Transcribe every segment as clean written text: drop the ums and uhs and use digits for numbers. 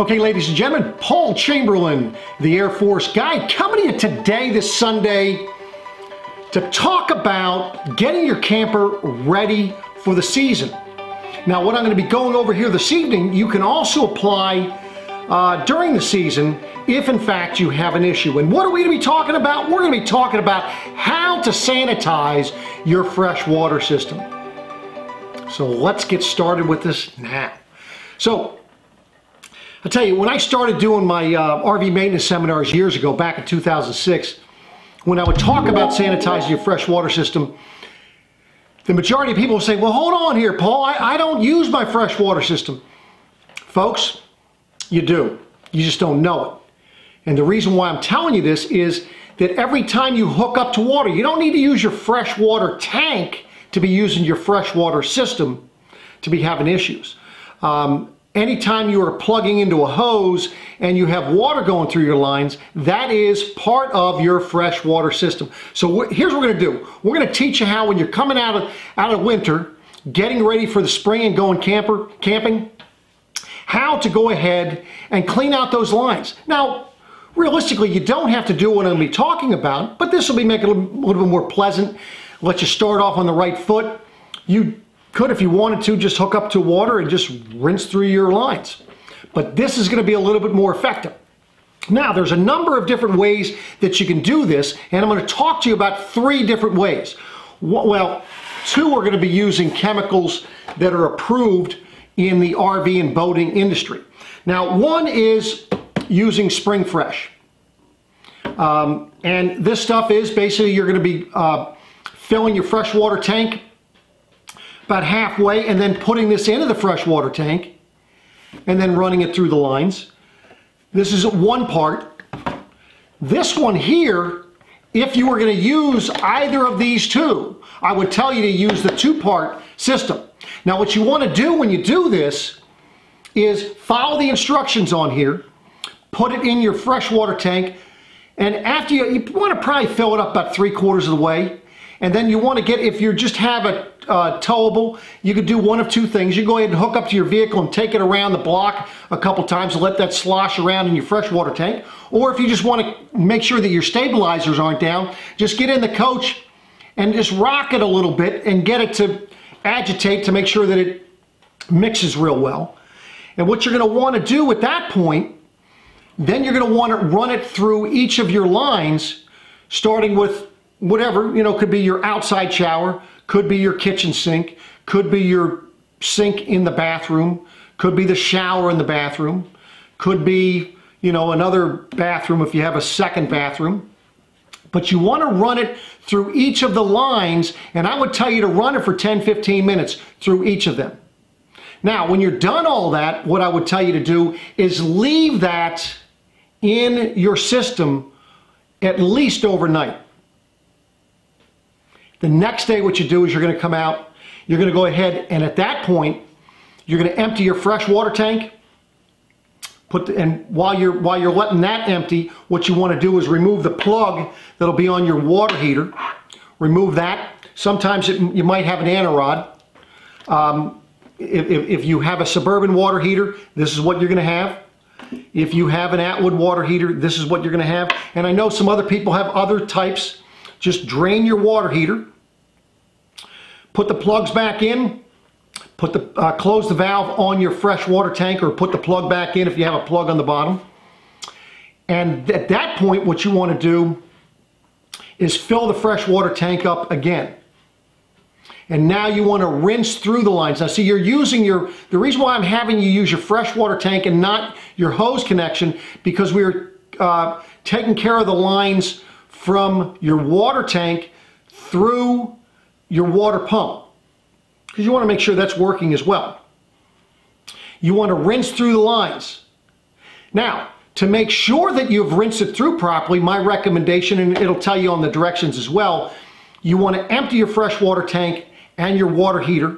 Okay, ladies and gentlemen, Paul Chamberlain, the Air Force guy, coming to you today, this Sunday, to talk about getting your camper ready for the season. Now, what I'm going to be going over here this evening, you can also apply during the season if, in fact, you have an issue. And what are we going to be talking about? We're going to be talking about how to sanitize your freshwater system. So let's get started with this now. So, I'll tell you, when I started doing my RV maintenance seminars years ago, back in 2006, when I would talk about sanitizing your freshwater system, the majority of people would say, well, hold on here, Paul, I don't use my freshwater system. Folks, you do. You just don't know it. And the reason why I'm telling you this is that every time you hook up to water, you don't need to use your freshwater tank to be using your freshwater system to be having issues. Anytime you are plugging into a hose and you have water going through your lines, that is part of your freshwater system. So here's what we're going to do. We're going to teach you how, when you're coming out of winter, getting ready for the spring and going camping, how to go ahead and clean out those lines. Now, realistically, you don't have to do what I'm going to be talking about, but this will be making it a little bit more pleasant, let you start off on the right foot. You could, if you wanted to, just hook up to water and just rinse through your lines. But this is going to be a little bit more effective. Now, there's a number of different ways that you can do this, and I'm going to talk to you about 3 different ways. Well, 2 are going to be using chemicals that are approved in the RV and boating industry. Now, 1 is using Spring Fresh. And this stuff is basically, you're going to be filling your freshwater tank about halfway and then putting this into the freshwater tank and then running it through the lines. This is 1 part. This one here, if you were going to use either of these 2, I would tell you to use the 2-part system. Now, what you want to do when you do this is follow the instructions on here, put it in your freshwater tank, and after you want to probably fill it up about 3/4 of the way. And then you want to get, if you just have a towable, you could do one of 2 things. You go ahead and hook up to your vehicle and take it around the block a couple times and let that slosh around in your freshwater tank. Or if you just want to make sure that your stabilizers aren't down, just get in the coach and just rock it a little bit and get it to agitate to make sure that it mixes real well. And what you're going to want to do at that point, then you're going to want to run it through each of your lines, starting with whatever, could be your outside shower, could be your kitchen sink, could be your sink in the bathroom, could be the shower in the bathroom, could be, another bathroom if you have a second bathroom. But you want to run it through each of the lines, and I would tell you to run it for 10-15 minutes through each of them. Now, when you're done all that, what I would tell you to do is leave that in your system at least overnight. The next day, what you do is you're going to come out, you're going to go ahead, and at that point, you're going to empty your freshwater tank. And while you're letting that empty, what you want to do is remove the plug that'll be on your water heater. Remove that. Sometimes you might have an anti-rod. If you have a Suburban water heater, this is what you're going to have. If you have an Atwood water heater, this is what you're going to have. And I know some other people have other types. Just drain your water heater, put the plugs back in, close the valve on your freshwater tank, or put the plug back in if you have a plug on the bottom. And at that point, what you want to do is fill the freshwater tank up again. And now you want to rinse through the lines. Now see, you're using the reason why I'm having you use your freshwater tank and not your hose connection, because we're taking care of the lines from your water tank through your water pump, because you want to make sure that's working as well. You want to rinse through the lines. Now, to make sure that you've rinsed it through properly, my recommendation, and it'll tell you on the directions as well, you want to empty your freshwater tank and your water heater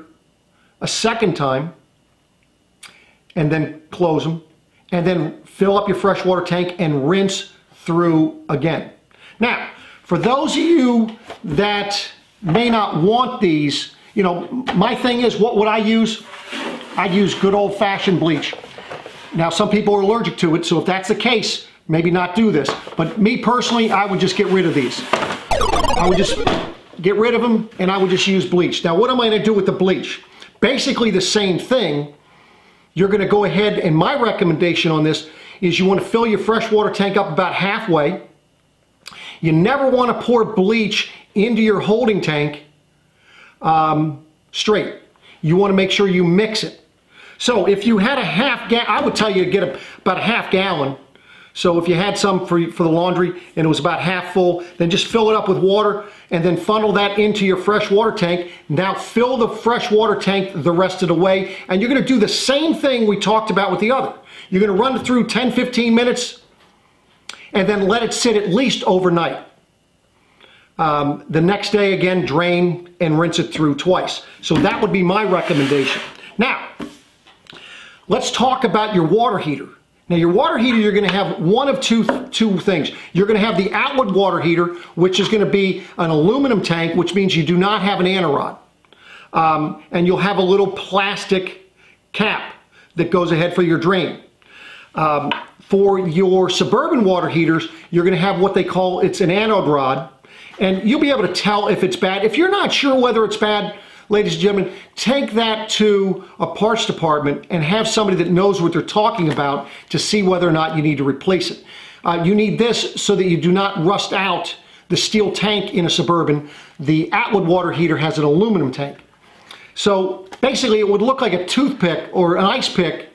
a second time, and then close them, and then fill up your freshwater tank and rinse through again. Now, for those of you that may not want these, my thing is, what would I use? I'd use good old-fashioned bleach. Now, some people are allergic to it, so if that's the case, maybe not do this. But me personally, I would just get rid of these. I would just get rid of them, and I would just use bleach. Now, what am I going to do with the bleach? Basically the same thing. You're going to go ahead, and my recommendation on this is you want to fill your freshwater tank up about halfway. You never want to pour bleach into your holding tank straight. You want to make sure you mix it. So if you had a half gallon, I would tell you to get about a half gallon. So if you had some for the laundry and it was about half full, then just fill it up with water and then funnel that into your freshwater tank. Now fill the freshwater tank the rest of the way, and you're going to do the same thing we talked about with the other. You're going to run it through 10-15 minutes and then let it sit at least overnight. The next day, again, drain and rinse it through twice. So that would be my recommendation. Now, let's talk about your water heater. Now, your water heater, you're going to have one of two things. You're going to have the outlet water heater, which is going to be an aluminum tank, which means you do not have an anti-rod. And you'll have a little plastic cap that goes ahead for your drain. For your suburban water heaters, you're going to have what they call, it's an anode rod. And you'll be able to tell if it's bad. If you're not sure whether it's bad, ladies and gentlemen, take that to a parts department and have somebody that knows what they're talking about to see whether or not you need to replace it. You need this so that you do not rust out the steel tank in a suburban. The outlet water heater has an aluminum tank. So basically it would look like a toothpick or an ice pick,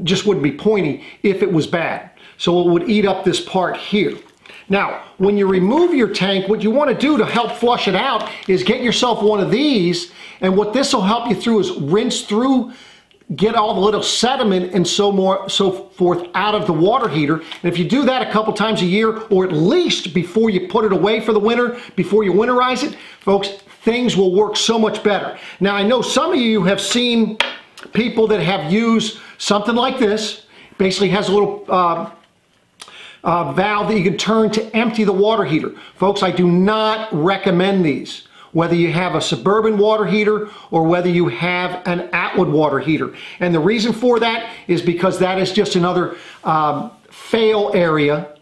just wouldn't be pointy if it was bad. So it would eat up this part here. Now, when you remove your tank, what you want to do to help flush it out is get yourself one of these, and what this will help you through is rinse through, get all the little sediment and so forth out of the water heater. And if you do that a couple times a year, or at least before you put it away for the winter, before you winterize it, folks, things will work so much better. Now, I know some of you have seen people that have used something like this. Basically has a little valve that you can turn to empty the water heater. Folks, I do not recommend these, whether you have a suburban water heater or whether you have an outlet water heater. And the reason for that is because that is just another fail area,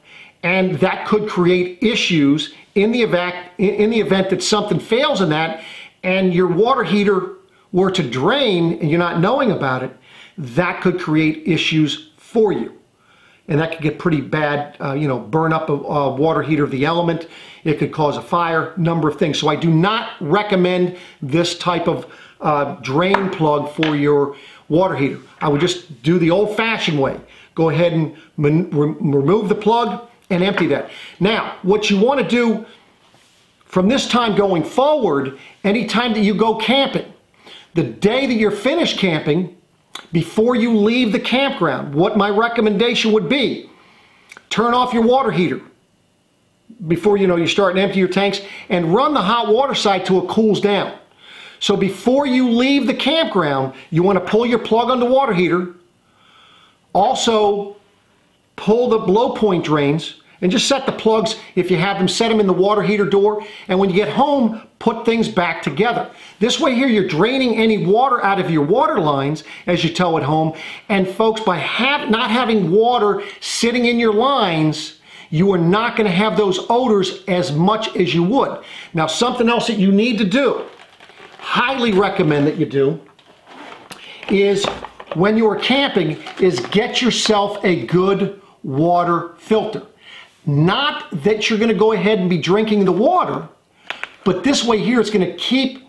and that could create issues in the event that something fails in that and your water heater were to drain and you're not knowing about it. That could create issues for you. And that could get pretty bad, burn up a water heater of the element. It could cause a fire, number of things. So I do not recommend this type of drain plug for your water heater. I would just do the old-fashioned way. Go ahead and remove the plug and empty that. Now, what you want to do from this time going forward, anytime that you go camping, the day that you're finished camping, before you leave the campground, what my recommendation would be, turn off your water heater before you start and empty your tanks, and run the hot water side till it cools down. So before you leave the campground, you want to pull your plug on the water heater, also pull the blow point drains, and just set the plugs, if you have them, set them in the water heater door, and when you get home, put things back together. This way here, you're draining any water out of your water lines as you tow it home, and folks, by not having water sitting in your lines, you are not going to have those odors as much as you would. Now, something else that you need to do, highly recommend that you do, is when you are camping, is get yourself a good water filter. Not that you're going to go ahead and be drinking the water, but this way here it's going to keep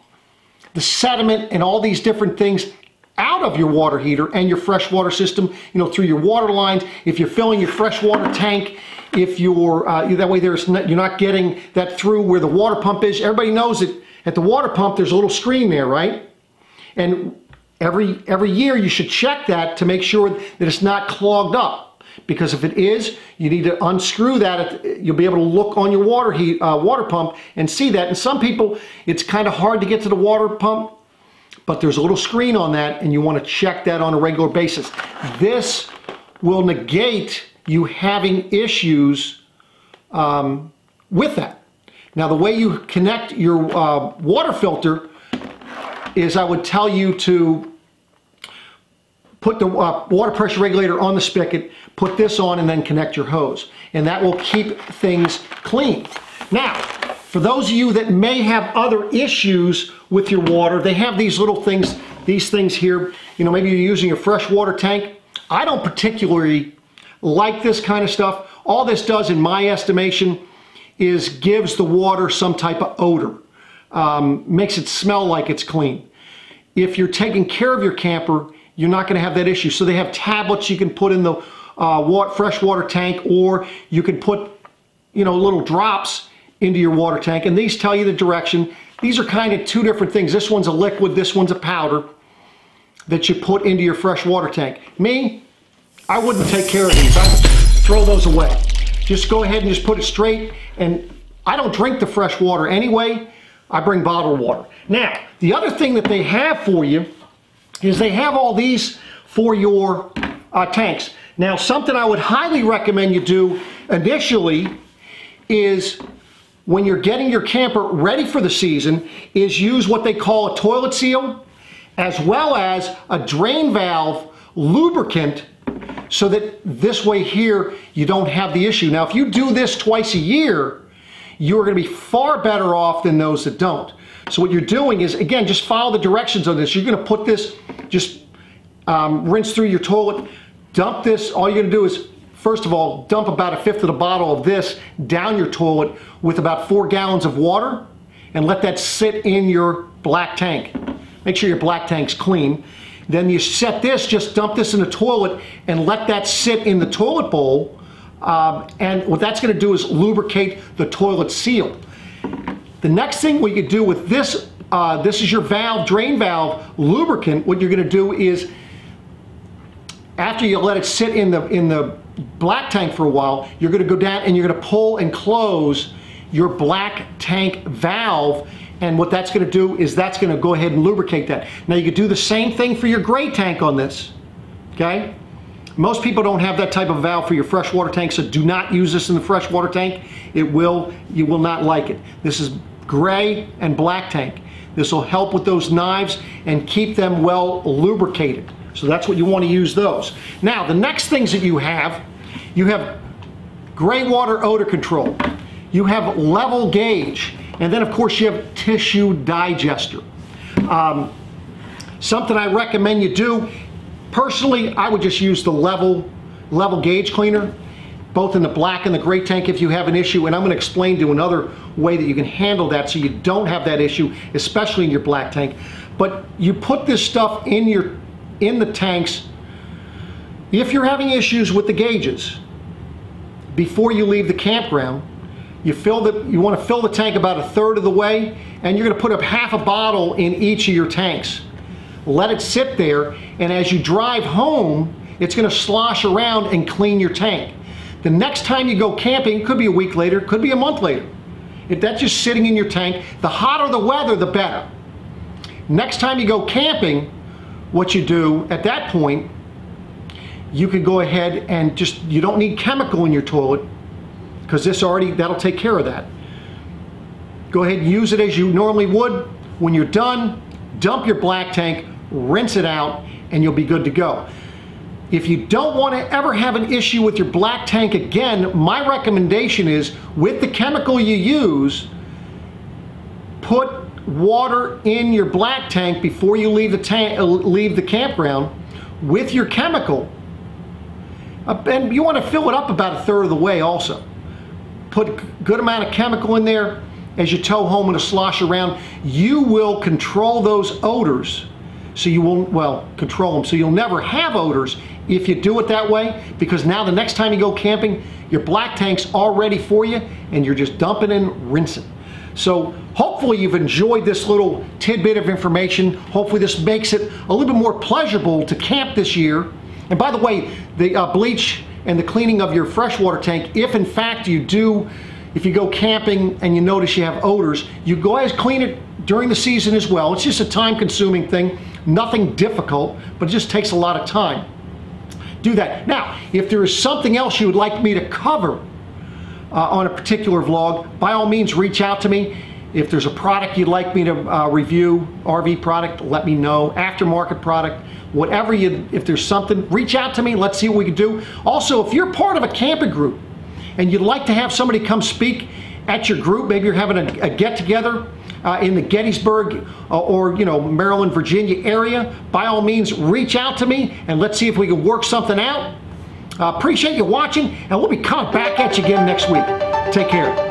the sediment and all these different things out of your water heater and your freshwater system, through your water lines. If you're filling your freshwater tank, if you're that way you're not getting that through where the water pump is. Everybody knows that at the water pump there's a little screen there, right? And every year you should check that to make sure that it's not clogged up. Because if it is, you need to unscrew that. You'll be able to look on your water pump and see that. And some people, it's kind of hard to get to the water pump, but there's a little screen on that, and you want to check that on a regular basis. This will negate you having issues with that. Now, the way you connect your water filter is I would tell you to put the water pressure regulator on the spigot, put this on, and then connect your hose. And that will keep things clean. Now, for those of you that may have other issues with your water, they have these little things, these things here. You know, maybe you're using a freshwater tank. I don't particularly like this kind of stuff. All this does, in my estimation, is gives the water some type of odor. Makes it smell like it's clean. If you're taking care of your camper, you're not going to have that issue. So they have tablets you can put in the freshwater tank, or you can put, you know, little drops into your water tank, and these tell you the direction. These are kind of two different things. This one's a liquid, this one's a powder that you put into your freshwater tank. Me, I wouldn't take care of these. I'd throw those away. Just go ahead and just put it straight, and I don't drink the fresh water anyway. I bring bottled water. Now, the other thing that they have for you is they have all these for your tanks. Now, something I would highly recommend you do initially is, when you're getting your camper ready for the season, is use what they call a toilet seal, as well as a drain valve lubricant, so that this way here you don't have the issue. Now, if you do this twice a year, you're going to be far better off than those that don't. So what you're doing is, again, just follow the directions on this. You're going to put this, just rinse through your toilet, dump this. All you're going to do is, first of all, dump about 1/5 of the bottle of this down your toilet with about 4 gallons of water, and let that sit in your black tank. Make sure your black tank's clean. Then you set this, just dump this in the toilet and let that sit in the toilet bowl. And what that's going to do is lubricate the toilet seal. The next thing we could do with this, this is your valve, drain valve lubricant. What you're going to do is, after you let it sit in the black tank for a while, you're going to go down and you're going to pull and close your black tank valve. And what that's going to do is that's going to go ahead and lubricate that. Now, you could do the same thing for your gray tank on this. Okay? Most people don't have that type of valve for your freshwater tank, so do not use this in the freshwater tank. You will not like it. This is gray and black tank. This will help with those knives and keep them well lubricated. So that's what you want to use those. Now, the next things that you have gray water odor control. You have level gauge. And then, of course, you have tissue digester. Something I recommend you do, personally, I would just use the level gauge cleaner, both in the black and the gray tank if you have an issue. And I'm going to explain to you another way that you can handle that so you don't have that issue, especially in your black tank. But you put this stuff in the tanks. If you're having issues with the gauges, before you leave the campground, you want to fill the tank about 1/3 of the way, and you're going to put up half a bottle in each of your tanks. Let it sit there, and as you drive home, it's going to slosh around and clean your tank. The next time you go camping, could be a week later, could be a month later. If that's just sitting in your tank, the hotter the weather, the better. Next time you go camping, what you do at that point, you can go ahead and you don't need chemical in your toilet, because that'll take care of that. Go ahead and use it as you normally would. When you're done, dump your black tank, rinse it out, and you'll be good to go. If you don't want to ever have an issue with your black tank again, my recommendation is, with the chemical you use, put water in your black tank before you leave the campground with your chemical. And you want to fill it up about 1/3 of the way also. Put a good amount of chemical in there. As you tow home and slosh around, you will control those odors. So you won't, control them. So you'll never have odors if you do it that way, because now the next time you go camping, your black tank's all ready for you, and you're just dumping and rinsing. So hopefully you've enjoyed this little tidbit of information. Hopefully this makes it a little bit more pleasurable to camp this year. And by the way, the bleach and the cleaning of your freshwater tank, if in fact if you go camping and you notice you have odors, you go ahead and clean it during the season as well. It's just a time-consuming thing, nothing difficult, but it just takes a lot of time. Do that. Now, if there is something else you would like me to cover on a particular vlog, by all means reach out to me. If there's a product you'd like me to review, RV product, let me know. Aftermarket product, whatever if there's something, reach out to me. Let's see what we can do. Also, if you're part of a camping group and you'd like to have somebody come speak at your group, maybe you're having a get-together in the Gettysburg or Maryland, Virginia area, by all means, reach out to me and let's see if we can work something out. Appreciate you watching, and we'll be coming back at you again next week. Take care.